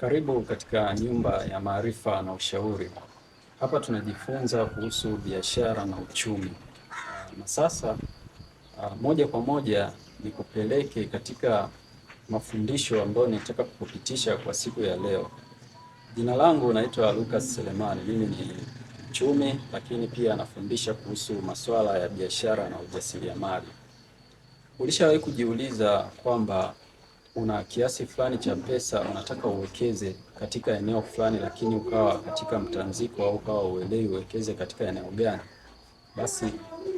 Karibu katika nyumba ya maarifa na ushauri. Hapa tunajifunza kuhusu biashara na uchumi. Na sasa moja kwa moja nikupeleke katika mafundisho ambayo nitaka kukupitisha kwa siku ya leo. Jina langu naitwa Lucas Selemani. Mimi ni mchumi, lakini pia nafundisha kuhusu masuala ya biashara na ujasiriamali. Ulishawahi kujiuliza kwamba una kiasi fulani cha pesa unataka uwekeze katika eneo fulani, lakini ukawa katika mtanziko au ukawa uelewi uwekeze katika eneo gani? Basi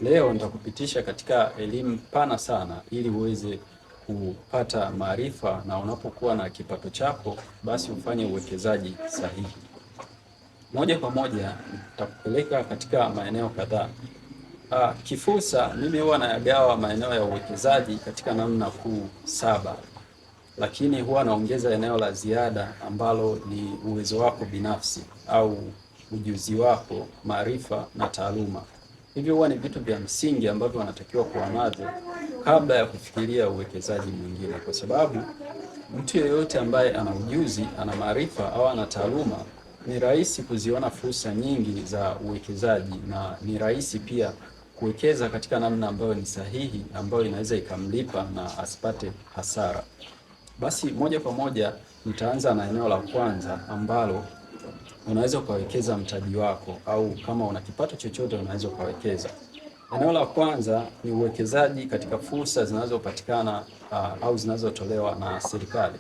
leo nitakupitisha katika elimu pana sana ili uweze kupata maarifa, na unapokuwa na kipato chako basi ufanye uwekezaji sahihi. Moja kwa moja nitakupeleka katika maeneo kadhaa. Kifursa mimi huwa nayagawa maeneo ya uwekezaji katika namna kuu 7, lakini huwa naongeza eneo la ziada ambalo ni uwezo wako binafsi au ujuzi wako, maarifa na taaluma. Hivyo huwa ni vitu vya msingi ambavyo wanatakiwa kuwa navyo kabla ya kufikiria uwekezaji mwingine, kwa sababu mtu yeyote ambaye ana ujuzi, ana maarifa au ana taaluma, ni rahisi kuziona fursa nyingi za uwekezaji, na ni rahisi pia kuwekeza katika namna ambayo ni sahihi, ambayo inaweza ikamlipa na asipate hasara. Basi moja kwa moja nitaanza na eneo la kwanza ambalo unaweza ukawekeza mtaji wako, au kama una kipato chochote unaweza ukawekeza. Eneo la kwanza ni uwekezaji katika fursa zinazopatikana au zinazotolewa na serikali.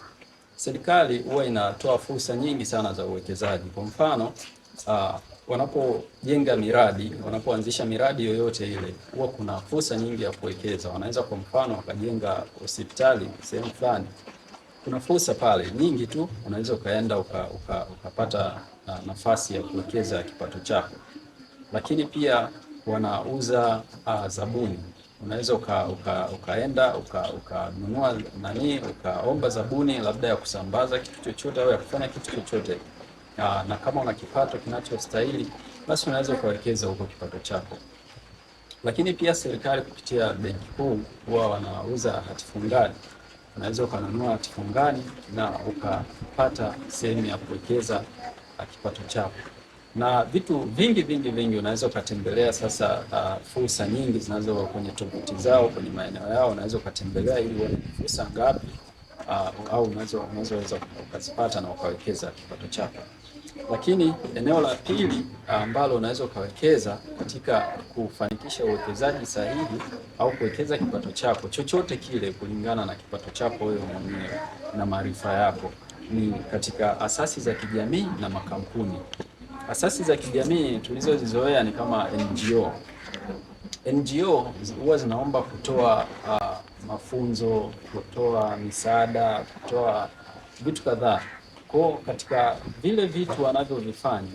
Serikali huwa inatoa fursa nyingi sana za uwekezaji. Kwa mfano, wanapojenga miradi, wanapoanzisha miradi yoyote ile, huwa kuna fursa nyingi ya kuwekeza. Wanaweza kwa mfano wakajenga hospitali sehemu fulani, kuna fursa pale nyingi tu, unaweza ukaenda ukapata nafasi ya kuwekeza kipato chako. Lakini pia wanauza zabuni, unaweza ukaenda ukanunua ukaomba zabuni labda ya kusambaza kitu chochote au ya kufanya kitu chochote, na kama una kipato kinachostahili basi unaweza ukawekeza huko kipato chako. Lakini pia serikali kupitia benki kuu huwa wanauza hati fungani. Unaweza ukanunua hati fungani na ukapata sehemu ya kuwekeza kipato chako. Na vitu vingi unaweza ukatembelea sasa. Fursa nyingi zinazo kwenye tovuti zao, kwenye maeneo yao, unaweza ukatembelea ili uone fursa ngapi au unaweza ukazipata na ukawekeza kipato chako. Lakini eneo la pili ambalo unaweza ukawekeza katika kufanikisha uwekezaji sahihi au kuwekeza kipato chako chochote kile kulingana na kipato chako wewe mwenyewe na maarifa yako, ni katika asasi za kijamii na makampuni. Asasi za kijamii tulizozizoea ni kama NGO. NGO huwa zinaomba kutoa mafunzo, kutoa misaada, kutoa vitu kadhaa. Kwa katika vile vitu wanavyovifanya,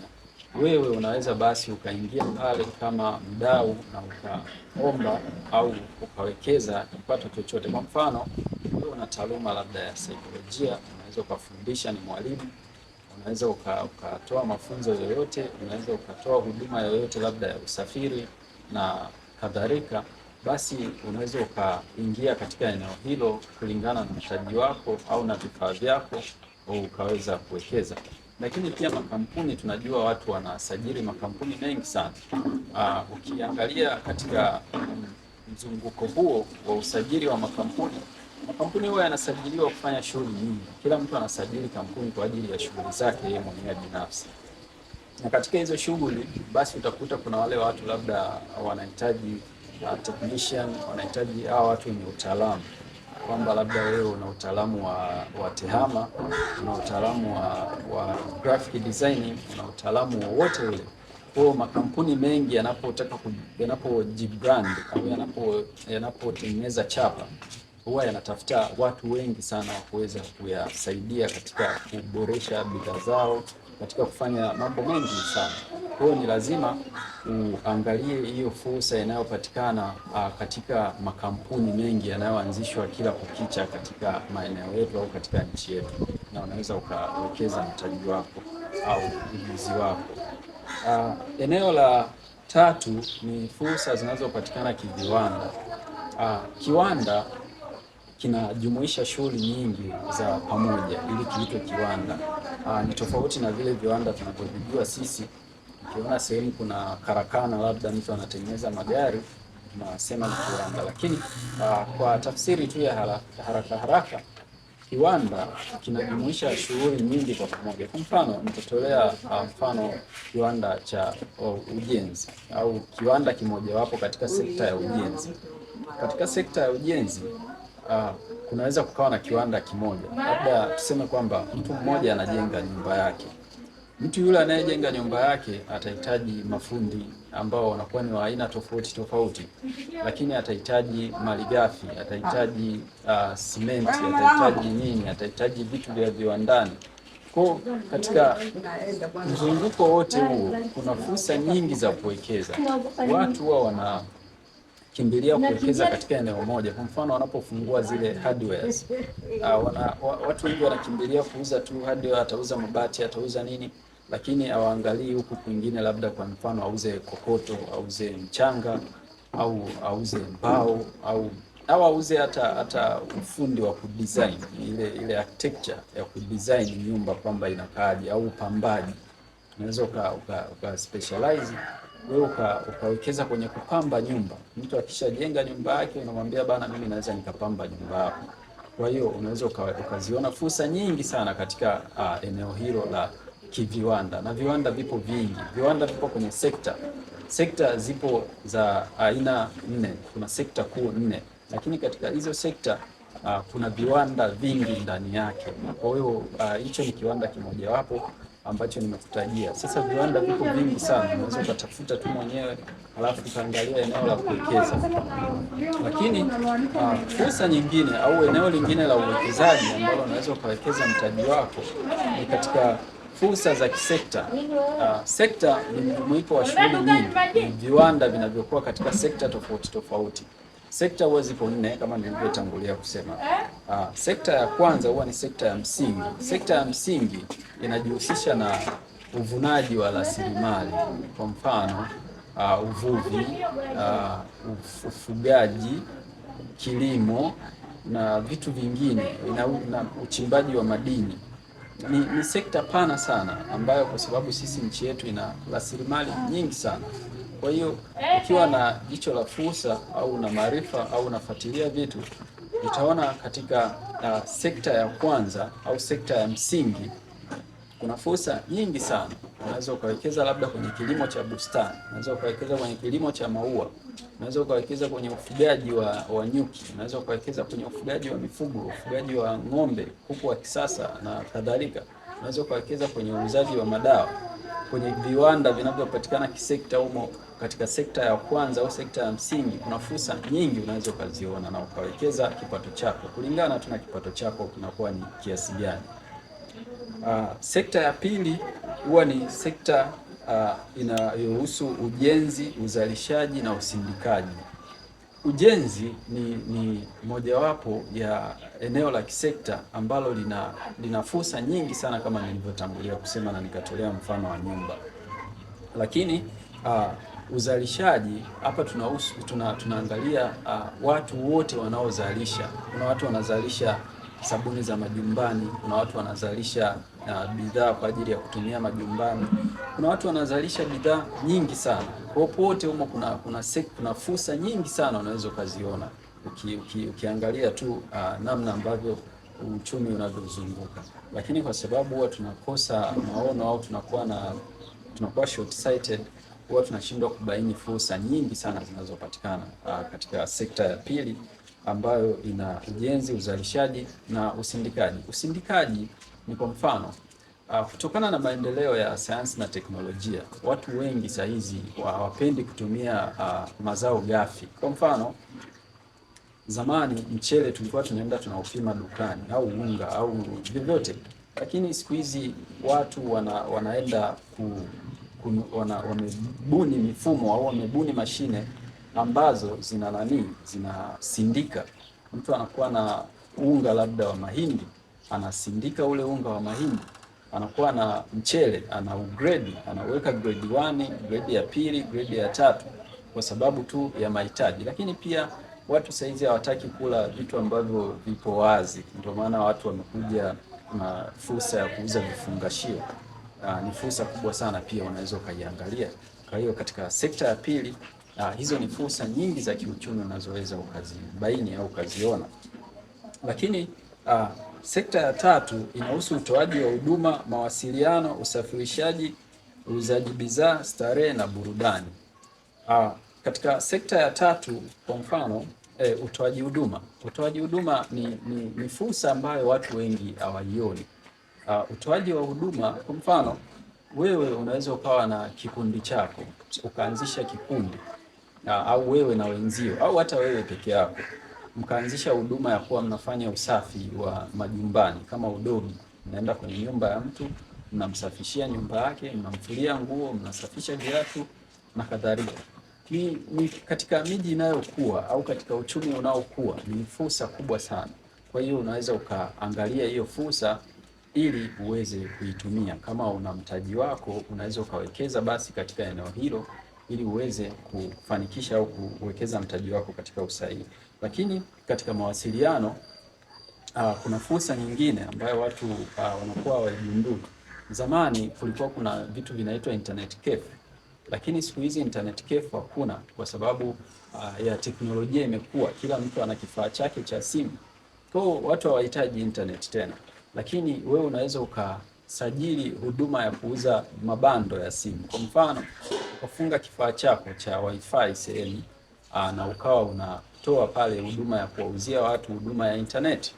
wewe unaweza basi ukaingia pale kama mdau na ukaomba au ukawekeza kipato chochote. Kwa mfano, wewe una taaluma labda ya saikolojia, unaweza ukafundisha, ni mwalimu, unaweza ukatoa mafunzo yoyote, unaweza ukatoa huduma yoyote labda ya usafiri na kadhalika. Basi unaweza ukaingia katika eneo hilo kulingana na mtaji wako au na vifaa vyako, ukaweza kuwekeza. Lakini pia makampuni, tunajua watu wanasajili makampuni mengi sana. Ukiangalia katika mzunguko huo wa usajili wa makampuni huwa yanasajiliwa kufanya shughuli nyingi. Kila mtu anasajili kampuni kwa ajili ya shughuli zake yeye mwenyewe binafsi. Na katika hizo shughuli basi utakuta kuna wale watu labda wanahitaji technician, wanahitaji watu wenye utaalamu, kwamba labda wewe una utaalamu wa tehama, una utaalamu wa graphic designing, una utaalamu wowote ule. Kwa makampuni mengi yanapojibrand au yanapotengeneza chapa, huwa yanatafuta watu wengi sana wa kuweza kuyasaidia katika kuboresha bidhaa zao, katika kufanya mambo mengi sana. Kwa hiyo ni lazima uangalie hiyo fursa inayopatikana katika makampuni mengi yanayoanzishwa kila kukicha katika maeneo yetu au katika nchi yetu, na unaweza ukawekeza mtaji wako au ujuzi wako. Eneo la tatu ni fursa zinazopatikana kiviwanda. Kiwanda kinajumuisha shughuli nyingi za pamoja ili kiitwe kiwanda. ni tofauti na vile viwanda tunavyovijua sisi. Ukiona sehemu kuna karakana, labda mtu anatengeneza magari, tunasema ni kiwanda. Lakini kwa tafsiri tu ya haraka, kiwanda kinajumuisha shughuli nyingi kwa pamoja. Kwa mfano, nitatolea mfano kiwanda cha ujenzi au kiwanda kimojawapo katika sekta ya ujenzi. Katika sekta ya ujenzi kunaweza kukawa na kiwanda kimoja, labda tuseme kwamba mtu mmoja anajenga nyumba yake. Mtu yule anayejenga nyumba yake atahitaji mafundi ambao wanakuwa ni wa aina tofauti tofauti, lakini atahitaji malighafi, atahitaji simenti, atahitaji nini, atahitaji vitu vya viwandani. Kwa katika mzunguko wote huo kuna fursa nyingi za kuwekeza. Watu huwa wanakimbilia kuwekeza katika eneo moja. Kwa mfano, wanapofungua zile hardwares, watu wengi wanakimbilia kuuza tu hardware, atauza mabati, atauza nini, lakini hawaangalii huku kwingine, labda kwa mfano auze kokoto, auze mchanga, au auze mbao, au auze hata ufundi wa kudesign, ile architecture ya kudesign nyumba kwamba inakaaje, au upambaji. Unaweza uka specialize wewe ukawekeza kwenye kupamba nyumba. Mtu akishajenga nyumba yake unamwambia bana, mimi naweza nikapamba nyumba yako. Kwa hiyo unaweza ukaziona fursa nyingi sana katika eneo hilo la kiviwanda, na viwanda vipo vingi. Viwanda vipo kwenye sekta zipo za aina 4, kuna sekta kuu 4, lakini katika hizo sekta kuna viwanda vingi ndani yake. Kwa hiyo hicho ni kiwanda kimojawapo ambacho nimekutajia. Sasa viwanda vipo vingi sana, unaweza ukatafuta tu mwenyewe alafu ukaangalia eneo la kuwekeza. Lakini fursa nyingine au eneo lingine la uwekezaji ambalo unaweza ukawekeza mtaji wako ni katika fursa za kisekta. Sekta ni mjumuiko wa shughuli nyingi, viwanda vinavyokuwa katika sekta tofauti tofauti. Sekta huwa zipo 4 kama nilivyotangulia kusema. Sekta ya kwanza huwa ni sekta ya msingi. Sekta ya msingi inajihusisha na uvunaji wa rasilimali, kwa mfano uvuvi, ufugaji, kilimo na vitu vingine, na uchimbaji wa madini. Ni sekta pana sana ambayo, kwa sababu sisi nchi yetu ina rasilimali nyingi sana. Kwa hiyo ukiwa na jicho la fursa au na maarifa au unafuatilia vitu, utaona katika sekta ya kwanza au sekta ya msingi kuna fursa nyingi sana. Unaweza ukawekeza labda kwenye kilimo cha bustani, unaweza ukawekeza kwenye kilimo cha maua, unaweza ukawekeza kwenye ufugaji wa nyuki, unaweza ukawekeza kwenye ufugaji wa mifugo, ufugaji wa ng'ombe, kuku wa kisasa na kadhalika. Unaweza ukawekeza kwenye uuzaji wa madawa. Kwenye viwanda vinavyopatikana kisekta humo, katika sekta ya kwanza au sekta ya msingi, kuna fursa nyingi unaweza ukaziona na ukawekeza kipato chako kulingana tu na kipato chako kinakuwa ni kiasi gani. Sekta ya pili huwa ni sekta inayohusu ujenzi, uzalishaji na usindikaji. Ujenzi ni mojawapo ya eneo la kisekta ambalo lina fursa nyingi sana kama nilivyotangulia kusema na nikatolea mfano wa nyumba. Lakini uzalishaji hapa tunaangalia watu wote wanaozalisha. Kuna watu wanazalisha sabuni za majumbani, kuna watu wanazalisha bidhaa kwa ajili ya kutumia majumbani, kuna watu wanazalisha bidhaa nyingi sana. Kwa pote humo kuna fursa nyingi sana unaweza ukaziona ukiangalia tu namna ambavyo uchumi unavyozunguka. Lakini kwa sababu huwa tunakosa maono au tunakuwa short sighted, huwa tunashindwa kubaini fursa nyingi sana zinazopatikana katika sekta ya pili ambayo ina ujenzi, uzalishaji na usindikaji. Usindikaji ni kwa mfano, kutokana na maendeleo ya sayansi na teknolojia, watu wengi saa hizi hawapendi kutumia mazao ghafi. Kwa mfano, zamani mchele tulikuwa tunaenda tunaupima dukani, au unga au vyovyote, lakini siku hizi watu wanaenda wamebuni mifumo au wamebuni mashine ambazo zinasindika. Mtu anakuwa na unga labda wa mahindi, anasindika ule unga wa mahindi, anakuwa na mchele, ana ugrade, anaweka grade 1, grade ya pili, grade ya 3 kwa sababu tu ya mahitaji. Lakini pia watu saizi hawataki kula vitu ambavyo vipo wazi, ndio maana watu wamekuja kuna fursa ya kuuza vifungashio. Ni fursa kubwa sana pia, unaweza ukaiangalia. Kwa hiyo katika sekta ya pili, hizo ni fursa nyingi za kiuchumi unazoweza ukazibaini au ukaziona. Lakini sekta ya tatu inahusu utoaji wa huduma, mawasiliano, usafirishaji, uuzaji bidhaa, starehe na burudani. Katika sekta ya tatu kwa mfano utoaji huduma. Utoaji huduma ni fursa ambayo watu wengi hawaioni. Utoaji wa huduma kwa mfano, wewe unaweza ukawa na kikundi chako, ukaanzisha kikundi au wewe na wenzio au hata wewe peke yako mkaanzisha huduma ya kuwa mnafanya usafi wa majumbani kama udogi. Mnaenda kwenye nyumba ya mtu, mnamsafishia nyumba yake, mnamfulia nguo, mnasafisha viatu na kadhalika. Ni katika miji inayokuwa au katika uchumi unaokuwa ni fursa kubwa sana. Kwa hiyo unaweza ukaangalia hiyo fursa ili uweze kuitumia. Kama una mtaji wako, unaweza ukawekeza basi katika eneo hilo ili uweze kufanikisha au kuwekeza mtaji wako katika usahihi. Lakini katika mawasiliano kuna fursa nyingine ambayo watu wanakuwa hawajigundui. Zamani kulikuwa kuna vitu vinaitwa internet cafe, lakini siku hizi internet cafe hakuna, kwa sababu ya teknolojia imekuwa, kila mtu ana kifaa chake cha simu, kwa watu hawahitaji internet tena. Lakini wewe unaweza ukasajili huduma ya kuuza mabando ya simu. Kwa mfano, ukafunga kifaa chako cha wifi sehemu na ukawa unatoa pale huduma ya kuwauzia watu huduma ya internet.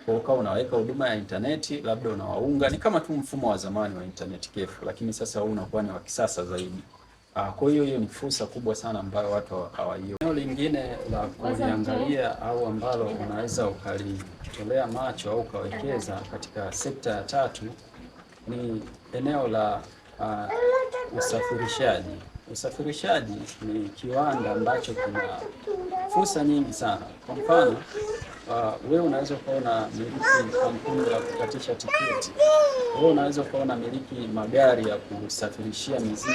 Kwa ukawa unaweka huduma ya internet, labda unawaunga, ni kama tu mfumo wa zamani wa internet cafe, lakini sasa huu unakuwa ni wa kisasa zaidi. Kwa hiyo ni fursa kubwa sana ambayo watu hawaioni. Eneo lingine la kuliangalia au ambalo unaweza ukalitolea macho au ukawekeza katika sekta ya tatu ni eneo la usafirishaji. Usafirishaji ni kiwanda ambacho kina fursa nyingi sana. Kwa mfano, wewe unaweza ukaona miliki kampuni la kukatisha tiketi. Wewe unaweza ukaona miliki magari ya kusafirishia mizigo.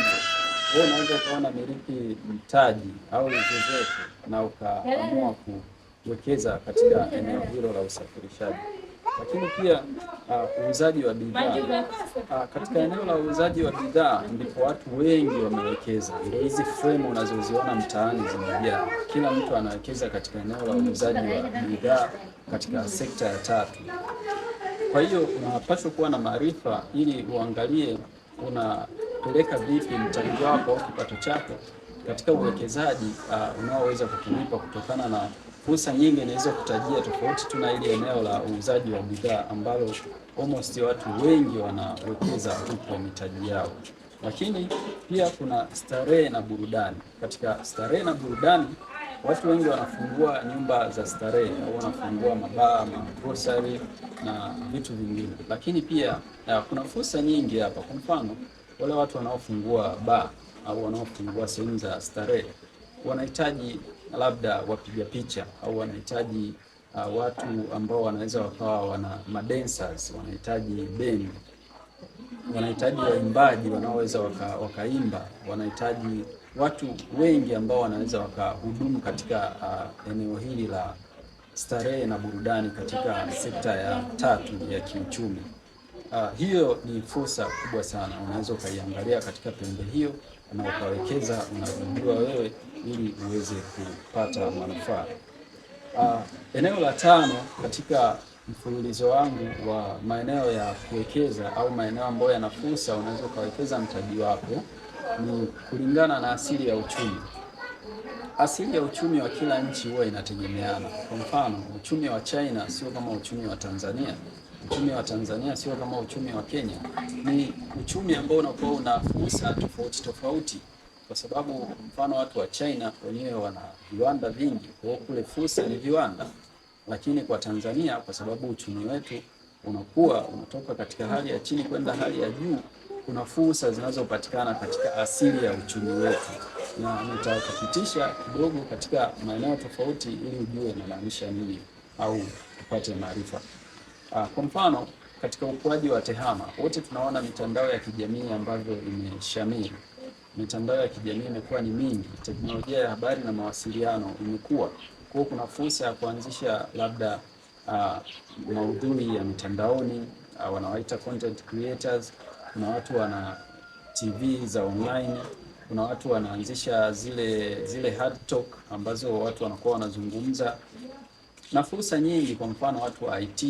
Wewe unaweza ukaona miliki mtaji au zezetu na ukaamua kuwekeza katika eneo hilo la usafirishaji. Lakini pia uuzaji wa bidhaa. Katika eneo la uuzaji wa bidhaa ndipo watu wengi wamewekeza. Ndio hizi frame unazoziona mtaani zimejaa. Kila mtu anawekeza katika eneo la uuzaji wa bidhaa katika sekta ya tatu. Kwa hiyo unapaswa kuwa na maarifa ili uangalie unapeleka vipi mtaji wako, kipato chako katika uwekezaji unaoweza kukulipa kutokana na fursa nyingi inaweza kutajia, tofauti tu na ile eneo la uuzaji wa bidhaa ambalo almost watu wengi wanawekeza huko mitaji yao. Lakini pia kuna starehe na burudani. Katika starehe na burudani, watu wengi wanafungua nyumba za starehe au wanafungua mabaa, grocery na vitu vingine. Lakini pia kuna fursa nyingi hapa. Kwa mfano, wale watu wanaofungua baa au wanaofungua sehemu za starehe wanahitaji labda wapiga picha au wanahitaji watu ambao wanaweza wakawa wana madancers, wanahitaji bendi, wanahitaji waimbaji wanaoweza wakaimba, wanahitaji watu wengi ambao wanaweza wakahudumu katika eneo hili la starehe na burudani katika sekta ya tatu ya kiuchumi. Hiyo ni fursa kubwa sana, unaweza ukaiangalia katika pembe hiyo na ukawekeza unavyojua wewe ili uweze kupata manufaa. Eneo la tano katika mfululizo wangu wa maeneo ya kuwekeza au maeneo ambayo yana fursa unaweza ukawekeza mtaji wako ni kulingana na asili ya uchumi. Asili ya uchumi wa kila nchi huwa inategemeana. Kwa mfano, uchumi wa China sio kama uchumi wa Tanzania. Uchumi wa Tanzania sio kama uchumi wa Kenya. Ni uchumi ambao unakuwa una fursa tofauti tofauti, kwa sababu mfano watu wa China wenyewe wana viwanda vingi, kwa hiyo kule fursa ni viwanda. Lakini kwa Tanzania, kwa sababu uchumi wetu unakuwa unatoka katika hali ya chini kwenda hali ya juu, kuna fursa zinazopatikana katika asili ya uchumi wetu, na nitakupitisha kidogo katika maeneo tofauti ili ujue inamaanisha nini au upate maarifa. Kwa mfano, katika ukuaji wa tehama, wote tunaona mitandao ya kijamii ambavyo imeshamiri. Mitandao ya kijamii imekuwa ni mingi, teknolojia ya habari na mawasiliano imekuwa. Kwa hiyo kuna fursa ya kuanzisha labda maudhui ya mitandaoni wanawaita content creators, kuna watu wana TV za online, kuna watu wanaanzisha zile hard talk ambazo watu wanakuwa wanazungumza, na fursa nyingi. Kwa mfano watu wa IT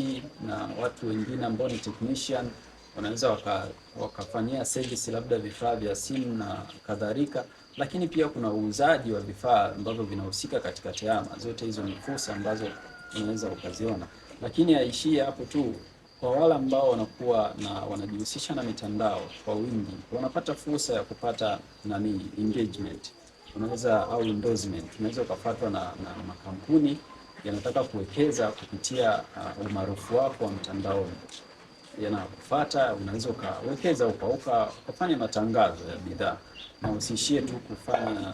na watu wengine ambao ni technician wanaweza wakafanyia service labda vifaa vya simu na kadhalika, lakini pia kuna uuzaji wa vifaa ambavyo vinahusika katika tehama. Zote hizo ni fursa ambazo unaweza ukaziona, lakini haishii hapo tu. Kwa wale ambao wanakuwa na wanajihusisha na mitandao kwa wingi, wanapata fursa ya kupata engagement, unaweza au endorsement. Unaweza ukafuatwa na makampuni yanataka kuwekeza kupitia umaarufu wako wa mtandaoni, yanakufuata. Unaweza ukawekeza ukafanya matangazo ya bidhaa, na usiishie tu kufanya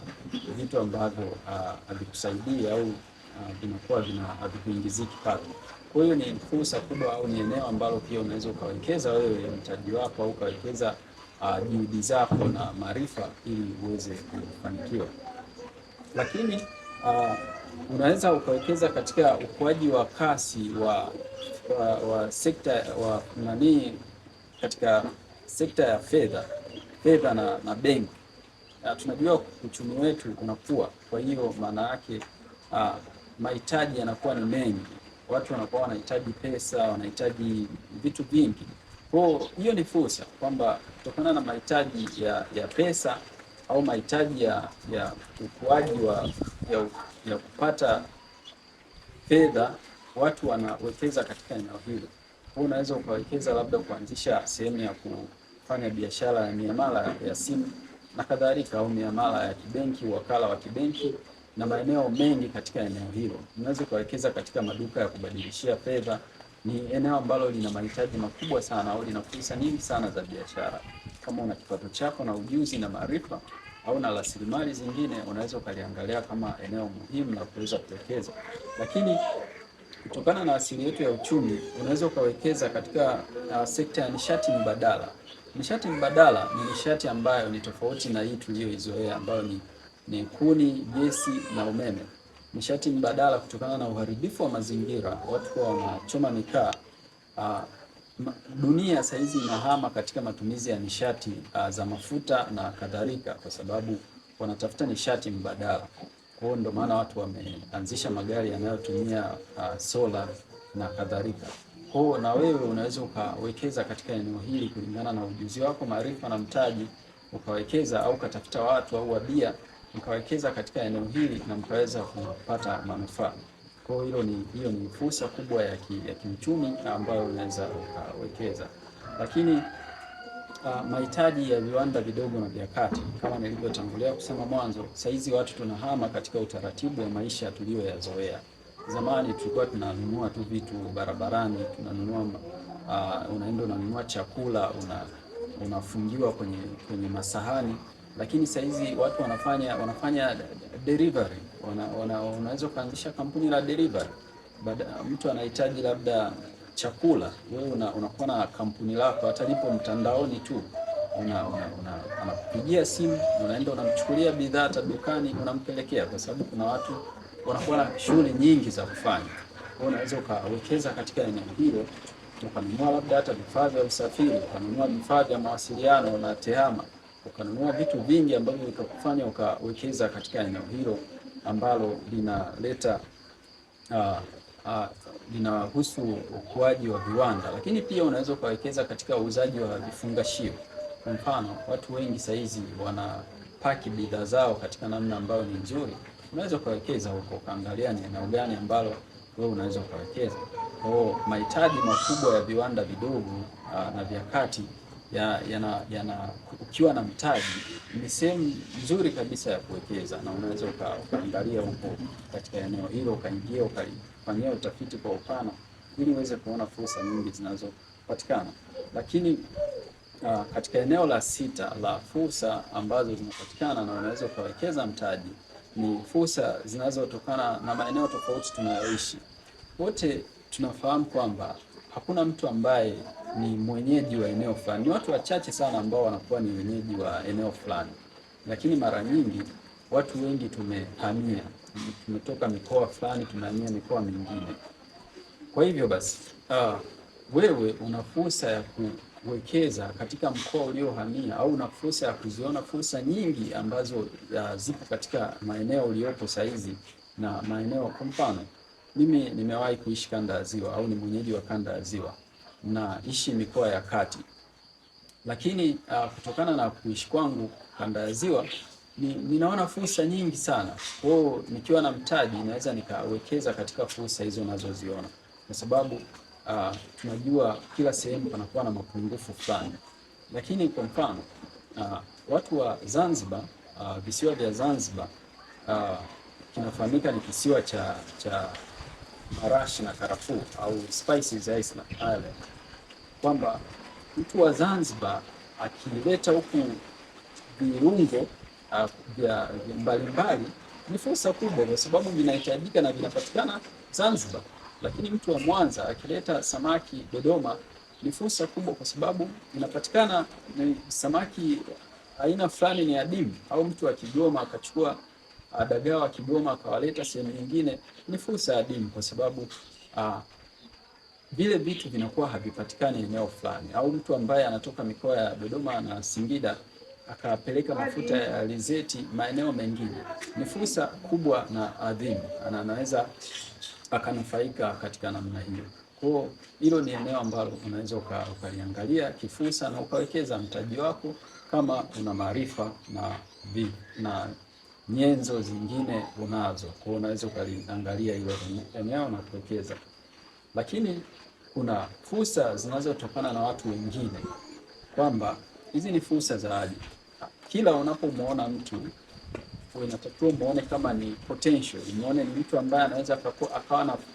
vitu ambavyo havikusaidii au vinakuwa havikuingizii kipato. Kwa hiyo ni fursa kubwa, au ni eneo ambalo pia unaweza ukawekeza wewe mtaji wako, au ukawekeza juhudi zako na maarifa ili uweze kufanikiwa. Lakini unaweza ukawekeza katika ukuaji wa kasi wa sekta katika sekta ya fedha na benki. Tunajua uchumi wetu unakuwa, kwa hiyo maana yake mahitaji yanakuwa ni mengi, watu wanakuwa wanahitaji pesa, wanahitaji vitu vingi. Kwa hiyo ni fursa kwamba kutokana na mahitaji ya pesa au mahitaji ya ukuaji ya kupata fedha, watu wanawekeza katika eneo hilo. Kwa unaweza ukawekeza labda kuanzisha sehemu ya kufanya biashara ya miamala ya simu na kadhalika, au miamala ya kibenki, wakala wa kibenki na maeneo mengi katika eneo hilo. Unaweza ukawekeza katika maduka ya kubadilishia fedha. Ni eneo ambalo lina mahitaji makubwa sana, au lina fursa nyingi sana za biashara. Kama una kipato chako na ujuzi na maarifa au na rasilimali zingine, unaweza ukaliangalia kama eneo muhimu la kuweza kuwekeza. Lakini kutokana na asili yetu ya uchumi, unaweza ukawekeza katika sekta ya nishati mbadala. Nishati mbadala ni nishati ambayo ni tofauti na hii tuliyoizoea, ambayo ni kuni, gesi na umeme. Nishati mbadala, kutokana na uharibifu wa mazingira, watu kwa wanachoma mikaa, dunia sasa hizi inahama katika matumizi ya nishati za mafuta na kadhalika, kwa sababu wanatafuta nishati mbadala. Kwa hiyo ndio maana watu wameanzisha magari yanayotumia sola na kadhalika. Kwa hiyo na wewe unaweza ukawekeza katika eneo hili kulingana na ujuzi wako, maarifa na mtaji, ukawekeza au ukatafuta watu au wabia, mkawekeza katika eneo hili na mkaweza kupata manufaa. Kwa hiyo hiyo ni fursa kubwa ya kiuchumi ambayo unaweza ukawekeza. Lakini mahitaji ya viwanda vidogo na vya kati, kama nilivyotangulia kusema mwanzo, saizi watu tunahama katika utaratibu wa maisha tuliyoyazoea. Zamani tulikuwa tunanunua tu vitu barabarani, tunanunua unaenda unanunua chakula, unafungiwa kwenye masahani. Lakini saizi watu wanafanya delivery. Unaweza kuanzisha kampuni la delivery. Mtu anahitaji labda chakula, wewe unakuwa na kampuni lako, hata lipo mtandaoni tu, anakupigia simu, unaenda unamchukulia bidhaa hata dukani, unampelekea, kwa sababu kuna watu wanakuwa na shughuli nyingi za kufanya. Kwa unaweza ukawekeza katika eneo hilo, ukanunua labda hata vifaa vya usafiri, ukanunua vifaa vya mawasiliano na tehama, ukanunua vitu vingi ambavyo vikakufanya ukawekeza katika eneo hilo ambalo linahusu ukuaji wa viwanda. Lakini pia unaweza ukawekeza katika uuzaji wa vifungashio. Kwa mfano, watu wengi saizi wanapaki bidhaa zao katika namna ambayo ni nzuri. Unaweza ukawekeza huko, ukaangalia ni eneo gani ambalo wewe unaweza ukawekeza. Kwa mahitaji makubwa ya viwanda vidogo na vya kati ukiwa na mtaji, ni sehemu nzuri kabisa ya kuwekeza, na unaweza ukaangalia huko katika eneo hilo, ukaingia ukafanyia utafiti kwa upana ili uweze kuona fursa nyingi zinazopatikana. Lakini katika eneo la sita la fursa ambazo zinapatikana na unaweza ukawekeza mtaji, ni fursa zinazotokana na maeneo tofauti tunayoishi. Wote tunafahamu kwamba hakuna mtu ambaye ni mwenyeji wa eneo fulani. Ni watu wachache sana ambao wanakuwa ni wenyeji wa eneo fulani, lakini mara nyingi watu wengi tumetoka mikoa fulani, tumehamia mikoa mingine. Kwa hivyo basi wewe una fursa ya kuwekeza katika mkoa uliohamia, au una fursa ya kuziona fursa nyingi ambazo zipo katika maeneo uliopo saizi na maeneo. Kwa mfano, mimi nimewahi kuishi kanda ya Ziwa, au ni mwenyeji wa kanda ya Ziwa, naishi mikoa ya kati, lakini kutokana na kuishi kwangu kanda ya Ziwa ninaona fursa nyingi sana. Kwa hiyo nikiwa na mtaji naweza nikawekeza katika fursa hizo nazoziona, kwa sababu tunajua kila sehemu panakuwa na mapungufu fulani. Lakini kwa mfano watu wa Zanzibar, visiwa vya Zanzibar kinafahamika ni kisiwa cha marashi na karafuu au Spices Island, kwamba mtu wa Zanzibar akileta huku viungo vya mbalimbali ni fursa kubwa, kwa sababu vinahitajika na vinapatikana Zanzibar. Lakini mtu wa Mwanza akileta samaki Dodoma ni fursa kubwa, kwa sababu inapatikana ni samaki aina fulani ni adimu. Au mtu wa Kigoma akachukua dagaa wa Kigoma akawaleta sehemu nyingine, ni fursa adimu, kwa sababu vile vitu vinakuwa havipatikani eneo fulani. Au mtu ambaye anatoka mikoa ya Dodoma na Singida akapeleka mafuta ya alizeti maeneo mengine, ni fursa kubwa na adhimu, anaweza akanufaika katika namna hiyo. Kwa hilo ni eneo ambalo unaweza ukaliangalia kifursa na ukawekeza mtaji wako kama una maarifa na nyenzo zingine unazo. Kwa unaweza ukaliangalia hilo eneo na kuwekeza. Lakini kuna fursa zinazotokana na watu wengine, kwamba hizi ni fursa za aje. Kila unapomwona mtu unatakiwa muone kama ni potential, muone ni mtu ambaye anaweza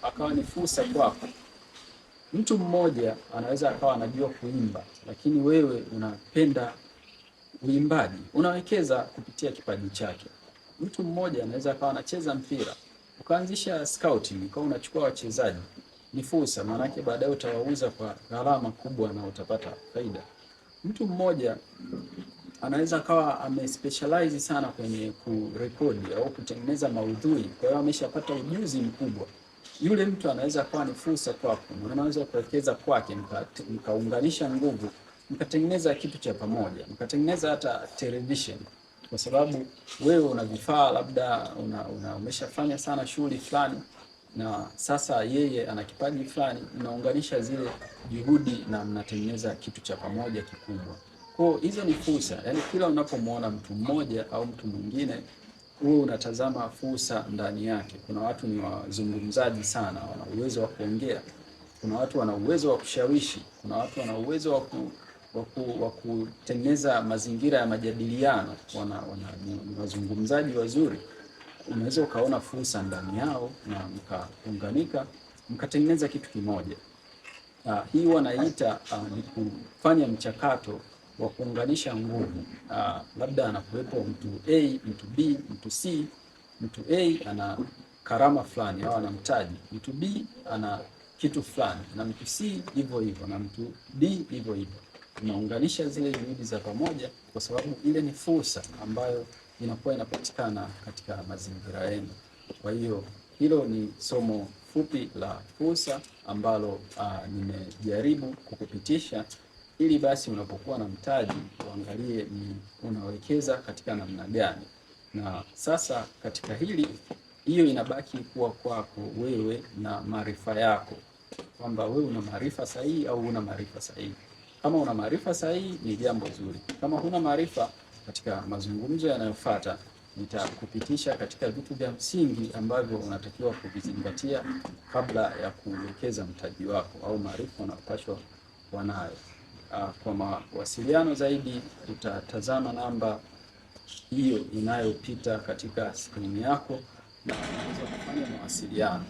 akawa ni fursa kwako. Mtu mmoja anaweza akawa anajua kuimba, lakini wewe unapenda uimbaji, unawekeza kupitia kipaji chake. Mtu mmoja anaweza akawa anacheza mpira, ukaanzisha scouting, kwa unachukua wachezaji, ni fursa, maanake baadaye utawauza kwa gharama kubwa na utapata faida. Mtu mmoja anaweza akawa amespecialize sana kwenye kurekodi au kutengeneza maudhui, kwa hiyo ameshapata ujuzi mkubwa. Yule mtu anaweza akawa ni fursa kwako, unaweza kuwekeza kwake, mkaunganisha nguvu, mkatengeneza kitu cha pamoja, mkatengeneza hata television, kwa sababu wewe una vifaa, labda umeshafanya sana shughuli fulani, na sasa yeye ana kipaji fulani, mnaunganisha zile juhudi na mnatengeneza kitu cha pamoja kikubwa. Kwa hizo ni fursa. Yaani kila unapomwona mtu mmoja au mtu mwingine, wewe unatazama fursa ndani yake. Kuna watu ni wazungumzaji sana, wana uwezo wa kuongea. Kuna watu wana uwezo wa kushawishi. Kuna watu wana uwezo wa kutengeneza mazingira ya majadiliano. Ni wazungumzaji wazuri. Unaweza ukaona fursa ndani yao na mkaunganika, mkatengeneza kitu kimoja. Hii wanaita ni kufanya mchakato wa kuunganisha nguvu. Labda anakuwepo mtu A, mtu B, mtu C. Mtu A ana karama fulani au ana mtaji, mtu B ana kitu fulani, na mtu C hivyo hivyo, na mtu D hivyo hivyo. Unaunganisha zile juhudi za pamoja, kwa sababu ile ni fursa ambayo inakuwa inapatikana katika mazingira yenu. Kwa hiyo hilo ni somo fupi la fursa ambalo nimejaribu kukupitisha, ili basi unapokuwa na mtaji uangalie ni unawekeza katika namna gani. Na sasa katika hiyo inabaki kuwa kwako wewe na maarifa yako, kwamba wewe una maarifa sahihi au huna maarifa sahihi. Kama una maarifa sahihi ni jambo zuri. Kama huna maarifa, katika mazungumzo yanayofuata nitakupitisha katika vitu vya msingi ambavyo unatakiwa kuvizingatia kabla ya kuwekeza mtaji wako au maarifa unayopaswa kuwa nayo. Kwa mawasiliano zaidi utatazama namba hiyo inayopita katika skrini yako na unaweza kufanya mawasiliano.